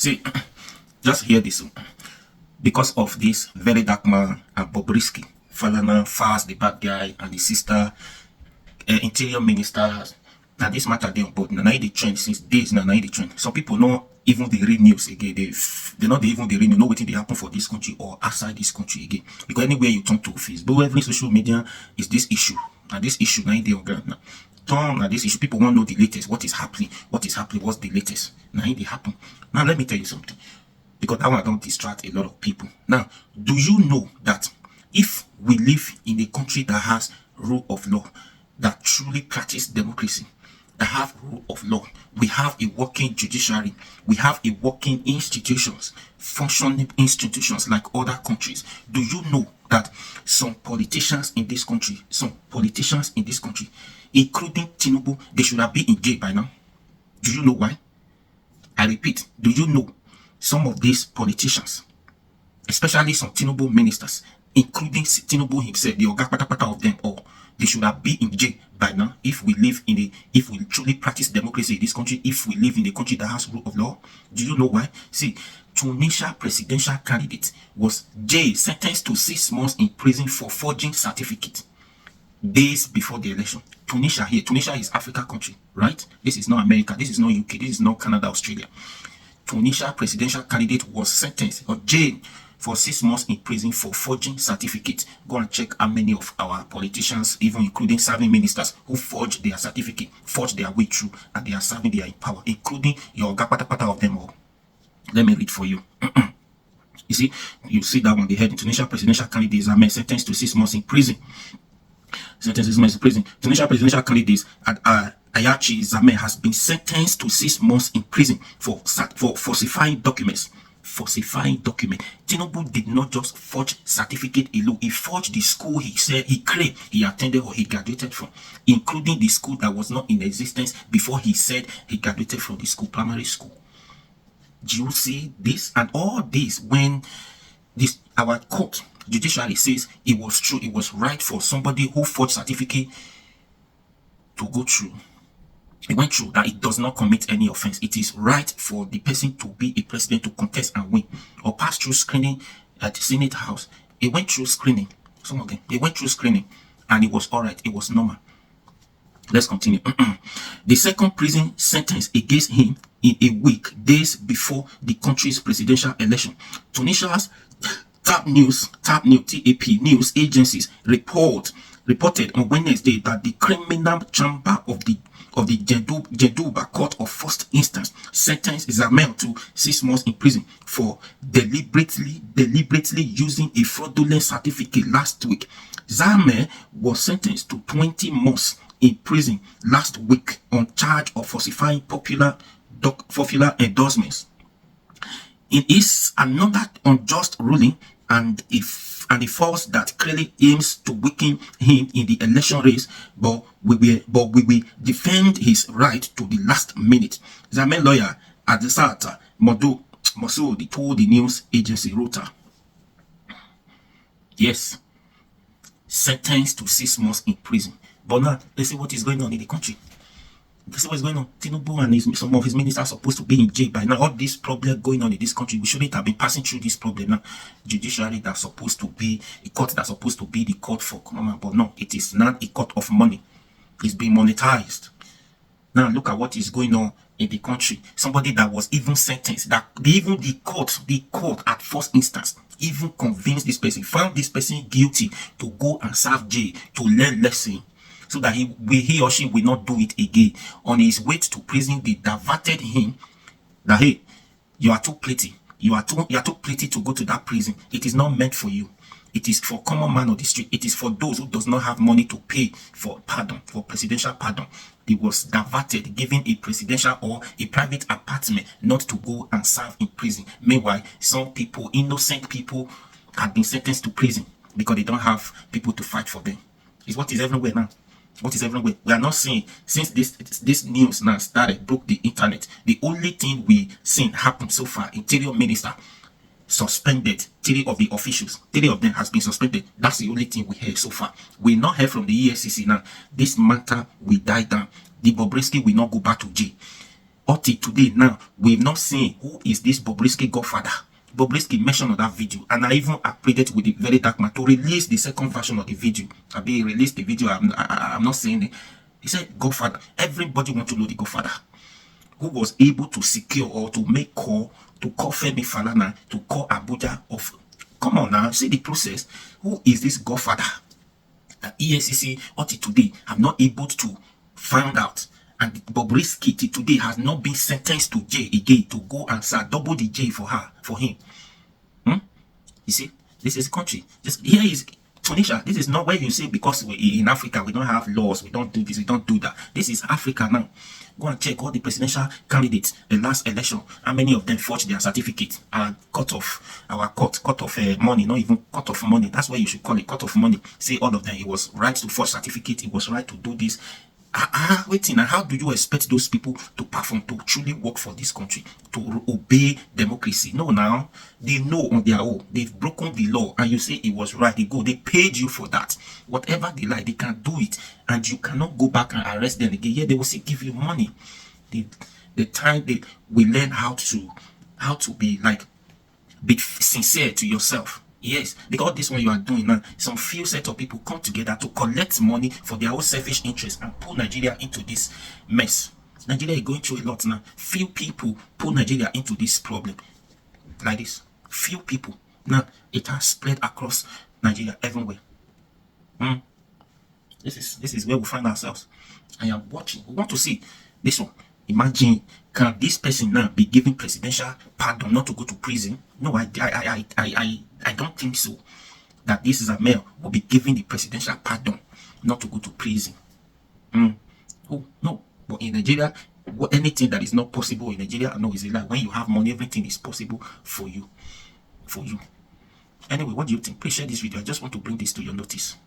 See, just hear this. Because of this very dark man and Bobrisky, Falana, Fast, the bad guy, and the sister, interior ministers, now this matter they on board. Now the trend since days. Now the trend. Some people know even the real news again. They not even the real news. Know what they happen for this country or outside this country again. Because anywhere you turn to Facebook, every social media is this issue. Now this issue now they on ground now. Now this issue, people want to know the latest. What is happening? What's the latest? Now it happen. Now let me tell you something. Because that one don't distract a lot of people. Now, do you know that if we live in a country that has rule of law, that truly practice democracy, that have rule of law, we have a working judiciary, we have a working institutions, functioning institutions like other countries. Do you know that some politicians in this country, including Tinubu, they should have been in jail by now? Do you know why? I repeat, do you know some of these politicians, especially some Tinubu ministers, including Tinubu himself, the Oga Patapata of them all, they should have been in jail by now if we truly practice democracy in this country, if we live in a country that has rule of law. Do you know why? See, Tunisia presidential candidate was jailed, sentenced to 6 months in prison for forging certificate days before the election. Tunisia is Africa country, right? This is not America, this is not UK, this is not Canada, Australia. Tunisia presidential candidate was sentenced or jailed for 6 months in prison for forging certificate. Go and check how many of our politicians, even including serving ministers, who forged their certificate, forged their way through, and they are serving their power, including your Gapata of them all. Let me read for you. You see that one, the head Tunisia presidential candidate Zame sentenced to 6 months in prison. Tunisia presidential candidate Ayachi Zame has been sentenced to 6 months in prison for falsifying documents. Tinubu did not just forge certificate alone. He forged the school he said he claimed he attended or he graduated from, including the school that was not in existence before he said he graduated from the school, primary school. Do you see this? And all this when our court judiciary says it was true, it was right for somebody who forged certificate to go through. It went through that it does not commit any offense. It is right for the person to be a president, to contest and win, or pass through screening at the Senate House. It went through screening. Some of them, they went through screening and it was all right. It was normal. Let's continue. The second prison sentence against him in a week, days before the country's presidential election. Tunisia's TAP news agencies reported on Wednesday that the criminal chamber of the Jeddah Court of First Instance sentenced Zamel to 6 months in prison for deliberately using a fraudulent certificate last week. Zamel was sentenced to 20 months in prison last week on charge of falsifying popular endorsements. It is another unjust ruling and a force that clearly aims to weaken him in the election race, but we will defend his right to the last minute. Zamel lawyer Adesata Mosoudi told the news agency Reuters. Yes, sentenced to 6 months in prison. But now, let's see what is going on in the country. This is what's going on. Tinubu and some of his ministers are supposed to be in jail by now. All this problem going on in this country, we shouldn't have been passing through this problem now. Judiciary that's supposed to be a court that's supposed to be the court for common man, but no, it is not a court of money. It's being monetized. Now look at what is going on in the country. Somebody that was even sentenced, that even the court at first instance even convinced this person, found this person guilty to go and serve jail, to learn lesson, so that he or she will not do it again. On his way to prison, they diverted him that, hey, you are too pretty. You are too pretty to go to that prison. It is not meant for you. It is for common man on the street. It is for those who does not have money to pay for pardon, for presidential pardon. He was diverted, given a presidential or a private apartment, not to go and serve in prison. Meanwhile, some people, innocent people, have been sentenced to prison because they don't have people to fight for them. It's what is everywhere now. What is everywhere? We are not seeing, since this news now broke the internet, the only thing we seen happen so far, interior minister suspended 3 of the officials. 3 of them has been suspended. That's the only thing we heard so far. We not heard from the EFCC now. This matter will die down. The Bobrisky will not go back to jail. Up till today now, we've not seen who is this Bobrisky godfather. Bobrisky mentioned on that video, and I even upgraded with the very dark man to release the second version of the video. He released the video. I'm not saying it. He said godfather. Everybody want to know the godfather who was able to secure or to make call, to call Femi Falana, to call Abuja of. Come on now, see the process. Who is this godfather? The EFCC until today have not able to find out, and Bobrisky till today has not been sentenced to jail again to go and serve double the jail for him. You see, this is country. Here is Tunisia. This is not where you say because we in Africa we don't have laws, we don't do this, we don't do that. This is Africa now. Go and check all the presidential candidates the last election. How many of them forged their certificate and cut off money, not even cut off money. That's why you should call it cut off money. Say all of them, it was right to forge certificate, it was right to do this. Waiting, and how do you expect those people to perform, to truly work for this country, to obey democracy? No, now they know on their own they've broken the law, and you say it was right. They paid you for that. Whatever they like, they can do it, and you cannot go back and arrest them again. Yeah, they will still give you money. The time they will learn how to be sincere to yourself. Yes, because this one you are doing now, some few set of people come together to collect money for their own selfish interests and pull Nigeria into this mess. Nigeria is going through a lot now. Few people pull Nigeria into this problem like this. Few people. Now it has spread across Nigeria everywhere. This is where we find ourselves. I am watching. We want to see this one. Imagine, can this person now be given presidential pardon not to go to prison? No, I don't think so. That this is a male will be given the presidential pardon not to go to prison. Oh no, but in Nigeria, anything that is not possible in Nigeria, no, is like when you have money, everything is possible for you. Anyway, what do you think? Please share this video. I just want to bring this to your notice.